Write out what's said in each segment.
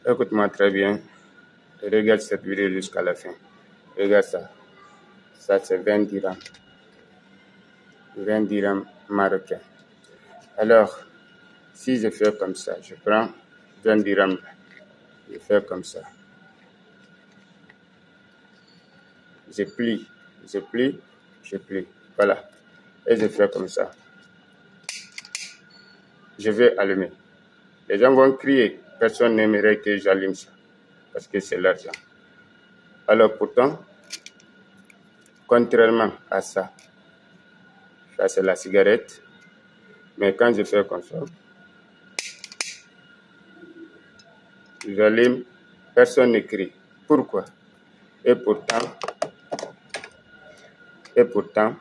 Écoute-moi très bien et regarde cette vidéo jusqu'à la fin. Regarde ça. Ça, c'est 20 dirhams. 20 dirhams marocains. Alors, si je fais comme ça, je prends 20 dirhams. Je fais comme ça. Je plie. Je plie. Je plie. Voilà. Et je fais comme ça. Je vais allumer. Les gens vont crier. Personne n'aimerait que j'allume ça. Parce que c'est l'argent. Alors pourtant, contrairement à ça, ça c'est la cigarette. Mais quand je fais comme ça, j'allume, personne ne crie. Pourquoi? Et pourtant,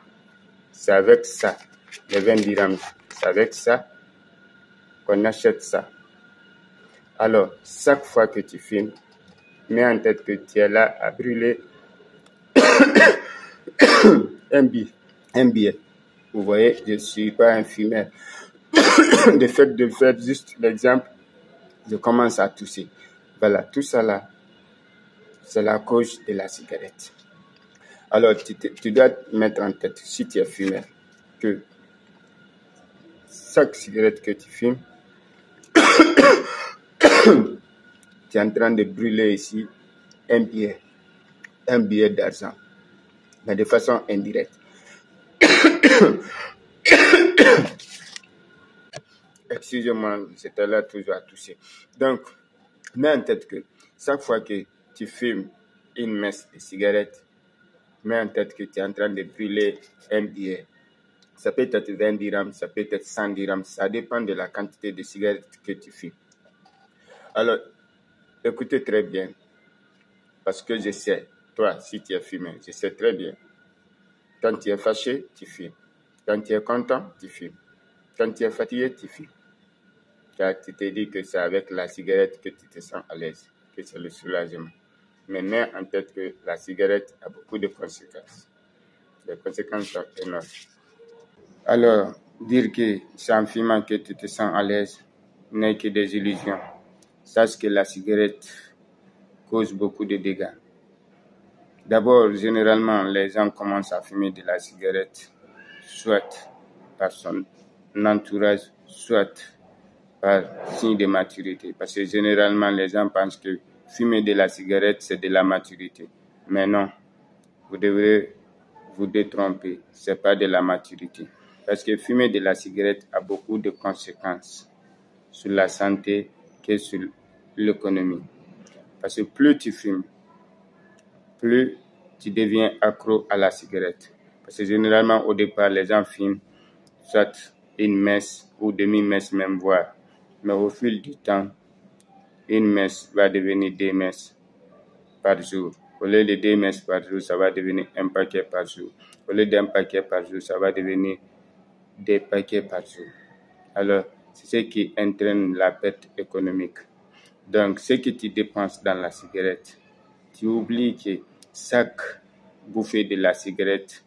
c'est avec ça, les 20 dirhams, c'est avec ça qu'on achète ça. Alors, chaque fois que tu filmes, mets en tête que tu es là à brûler un billet. Vous voyez, je ne suis pas un fumeur. De fait de faire juste l'exemple, je commence à tousser. Voilà, tout ça là, c'est la cause de la cigarette. Alors, tu dois mettre en tête, si tu es fumeur, que chaque cigarette que tu fumes, tu es en train de brûler ici un billet d'argent, mais de façon indirecte. Excusez-moi, j'étais là toujours à tousser. Donc, mets en tête que chaque fois que tu fumes une mèche de cigarette, mets en tête que tu es en train de brûler un billet. Ça peut être 20 dirhams, ça peut être 100 dirhams, ça dépend de la quantité de cigarettes que tu fumes. Alors, écoutez très bien, parce que je sais, toi, si tu es fumé, je sais très bien. Quand tu es fâché, tu fumes. Quand tu es content, tu fumes. Quand tu es fatigué, tu fumes. Car tu te dis que c'est avec la cigarette que tu te sens à l'aise, que c'est le soulagement. Mais mets en tête que la cigarette a beaucoup de conséquences. Les conséquences sont énormes. Alors, dire que c'est en fumant que tu te sens à l'aise n'est que des illusions. Sache que la cigarette cause beaucoup de dégâts. D'abord, généralement, les gens commencent à fumer de la cigarette, soit par son entourage, soit par signe de maturité. Parce que généralement, les gens pensent que fumer de la cigarette, c'est de la maturité. Mais non, vous devrez vous détromper, ce n'est pas de la maturité. Parce que fumer de la cigarette a beaucoup de conséquences sur la santé que sur l'économie. Parce que plus tu fumes, plus tu deviens accro à la cigarette. Parce que généralement, au départ, les gens fument soit une mèche ou demi-mèche même voire. Mais au fil du temps, une mèche va devenir 2 mèches par jour. Au lieu de 2 mèches par jour, ça va devenir un paquet par jour. Au lieu d'un paquet par jour, ça va devenir des paquets par jour. Alors, c'est ce qui entraîne la perte économique. Donc, ce que tu dépenses dans la cigarette, tu oublies que chaque bouffée de la cigarette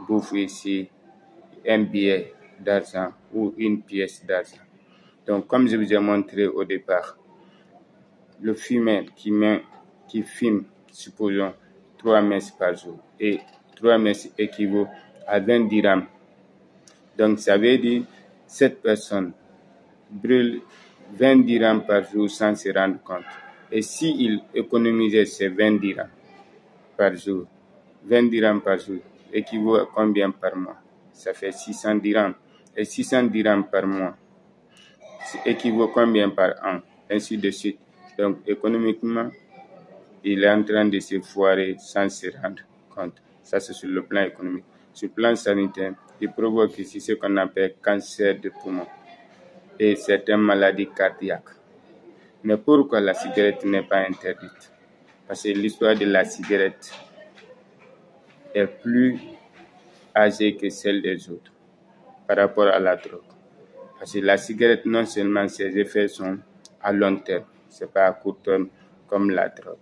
bouffe ici un billet d'argent ou une pièce d'argent. Donc, comme je vous ai montré au départ, le fumeur qui fume, supposons, 3 mèches par jour, et 3 mèches équivaut à 20 dirhams. Donc, ça veut dire cette personne brûle 20 dirhams par jour sans se rendre compte. Et s'il économisait ces 20 dirhams par jour, 20 dirhams par jour équivaut à combien par mois? Ça fait 600 dirhams. Et 600 dirhams par mois équivaut combien par an? Ainsi de suite. Donc, économiquement, il est en train de se foirer sans se rendre compte. Ça, c'est sur le plan économique. Sur le plan sanitaire, il provoque ici ce qu'on appelle cancer de poumon et certaines maladies cardiaques. Mais pourquoi la cigarette n'est pas interdite? Parce que l'histoire de la cigarette est plus âgée que celle des autres par rapport à la drogue. Parce que la cigarette, non seulement ses effets sont à long terme, ce n'est pas à court terme comme la drogue.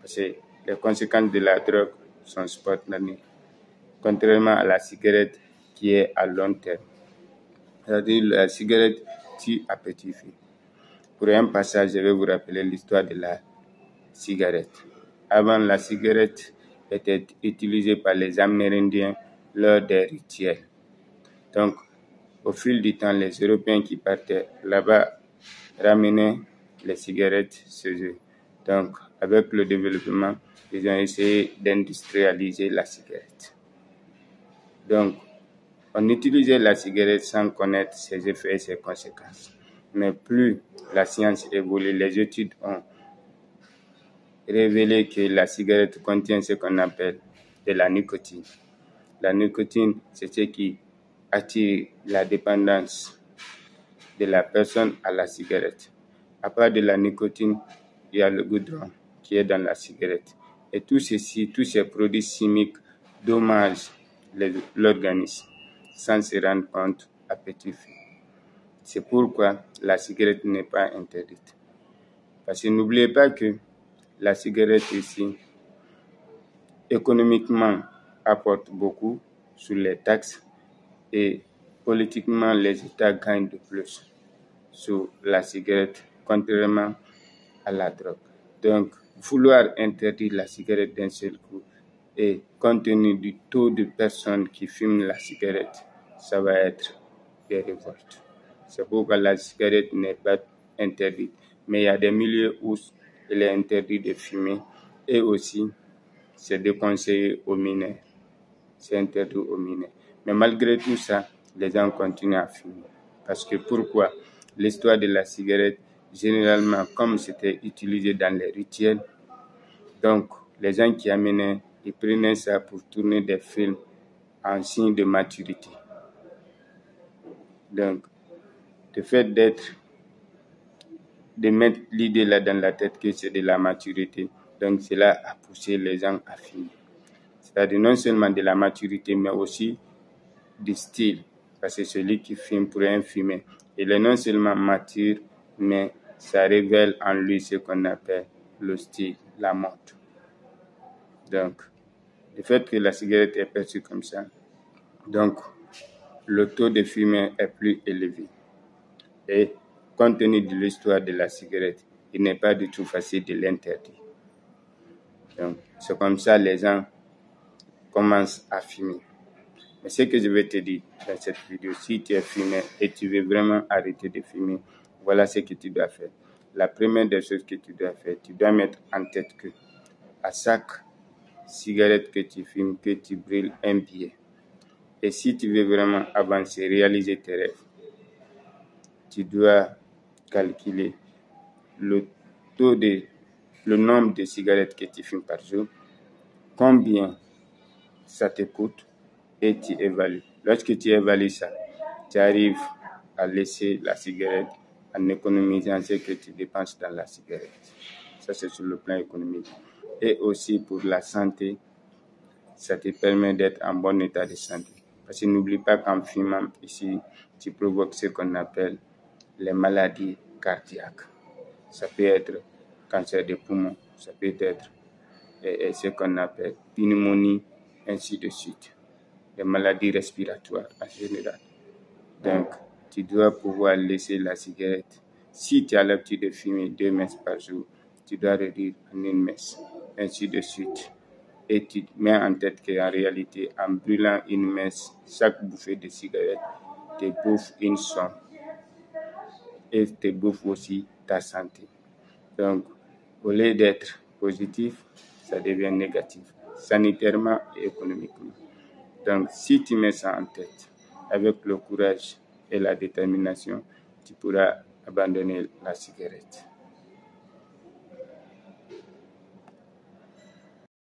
Parce que les conséquences de la drogue sont spontanées, contrairement à la cigarette qui est à long terme. C'est-à-dire la cigarette tue à petit feu. Pour un passage, je vais vous rappeler l'histoire de la cigarette. Avant, la cigarette était utilisée par les Amérindiens lors des rituels. Donc, au fil du temps, les Européens qui partaient là-bas ramenaient les cigarettes chez eux. Donc, avec le développement, ils ont essayé d'industrialiser la cigarette. Donc, on utilisait la cigarette sans connaître ses effets et ses conséquences. Mais plus la science évolue, les études ont révélé que la cigarette contient ce qu'on appelle de la nicotine. La nicotine, c'est ce qui attire la dépendance de la personne à la cigarette. À part de la nicotine, il y a le goudron qui est dans la cigarette. Et tout ceci, tous ces produits chimiques dommagent l'organisme sans se rendre compte à petit feu. C'est pourquoi la cigarette n'est pas interdite. Parce que n'oubliez pas que la cigarette ici, économiquement, apporte beaucoup sur les taxes et politiquement, les États gagnent de plus sur la cigarette, contrairement à la drogue. Donc, vouloir interdire la cigarette d'un seul coup et compte tenu du taux de personnes qui fument la cigarette, ça va être des révoltes. C'est pourquoi la cigarette n'est pas interdite. Mais il y a des milieux où il est interdit de fumer et aussi c'est déconseillé aux mineurs. C'est interdit aux mineurs. Mais malgré tout ça, les gens continuent à fumer. Parce que pourquoi? L'histoire de la cigarette, généralement, comme c'était utilisé dans les rituels, donc les gens qui amenaient, ils prenaient ça pour tourner des films en signe de maturité. Donc, le fait de mettre l'idée là dans la tête que c'est de la maturité, donc cela a poussé les gens à fumer. C'est-à-dire non seulement de la maturité, mais aussi du style. Parce que celui qui fume pourrait fumer. Il est non seulement mature, mais ça révèle en lui ce qu'on appelle le style, la mode. Donc, le fait que la cigarette est perçue comme ça, donc le taux de fumée est plus élevé. Et compte tenu de l'histoire de la cigarette, il n'est pas du tout facile de l'interdire. Donc, c'est comme ça que les gens commencent à fumer. Mais ce que je vais te dire dans cette vidéo, si tu es fumeur et tu veux vraiment arrêter de fumer, voilà ce que tu dois faire. La première des choses que tu dois faire, tu dois mettre en tête que à chaque cigarette que tu fumes, que tu brûles un billet. Et si tu veux vraiment avancer, réaliser tes rêves, tu dois calculer le nombre de cigarettes que tu fumes par jour, combien ça te coûte et tu évalues. Lorsque tu évalues ça, tu arrives à laisser la cigarette en économisant ce que tu dépenses dans la cigarette. Ça, c'est sur le plan économique. Et aussi pour la santé, ça te permet d'être en bon état de santé. Parce que n'oublie pas qu'en fumant ici, tu provoques ce qu'on appelle les maladies cardiaques. Ça peut être cancer des poumons, ça peut être ce qu'on appelle pneumonie, ainsi de suite. Les maladies respiratoires en général. Donc, tu dois pouvoir laisser la cigarette. Si tu as l'habitude de fumer 2 messes par jour, tu dois réduire en 1 messe, ainsi de suite. Et tu mets en tête qu'en réalité, en brûlant 1 messe, chaque bouffée de cigarette te bouffe une somme et te bouffe aussi ta santé. Donc, au lieu d'être positif, ça devient négatif, sanitairement et économiquement. Donc, si tu mets ça en tête, avec le courage et la détermination, tu pourras abandonner la cigarette.